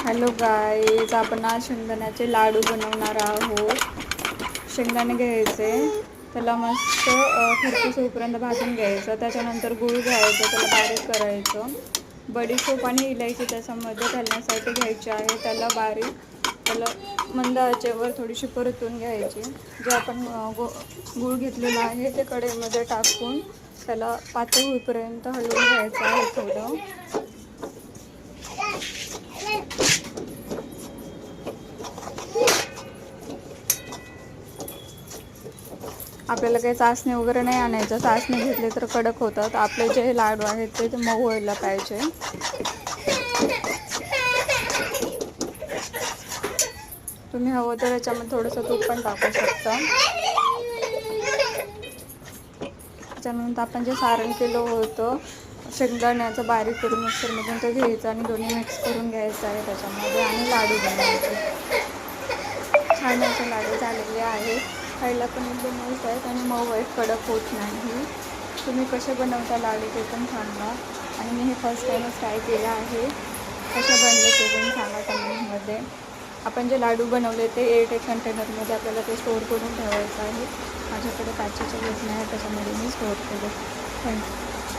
Hello guys, आपण आज शेंगदाण्याचे लाडू बनवणार आहोत. शेंगदाणे घ्यायचे, त्याला मस्त खरपूस होईपर्यंत भाजून घ्यायचं. त्याच्यानंतर गूळ घ्यायचं, त्याला बारीक करायचं. बडीशोप आणि इलायची त्याच्यामध्ये घालण्यासाठी घ्यायची आहे. त्याला मंद आचेवर थोडीशी परतून घ्यायची. जे आपण गूळ घेतलेला आहे ते कढईमध्ये टाकून त्याला पातळ होईपर्यंत हलवून घ्यायचं आहे थोडं. आपल्याला काही चासणी वगैरे नाही आणायचं. चासणी घेतली तर कडक होतात. आपले जे लाडू आहेत ते मऊ व्हायला पाहिजे. तुम्ही हवं तर याच्यामध्ये थोडंसं तूप पण टाकू शकता. त्याच्यानंतर आपण जे सारण केलं होतं शेंगदाण्याचं बारीक करून मिक्सरमधून ते घ्यायचं आणि दोन्ही मिक्स करून घ्यायचं आहे त्याच्यामध्ये आणि लाडू बनवायचे. छान असे लाडू झालेले आहेत. खायला पण एकदम मस्त आहेत आणि मऊ आहेत, कडक होत नाही. तुम्ही कसे बनवता लाडू ते पण सांगा. आणि मी हे फर्स्ट टाईमच ट्राय केलं आहे. कसे बनले ते पण सांगा कमेंटमध्ये. आपण जे लाडू बनवले ते एअरटाईट कंटेनरमध्ये आपल्याला ते स्टोअर करून ठेवायचं आहे. माझ्याकडे काचेचे बर्तन आहे, त्याच्यामध्ये मी स्टोअर केले. थँक्यू.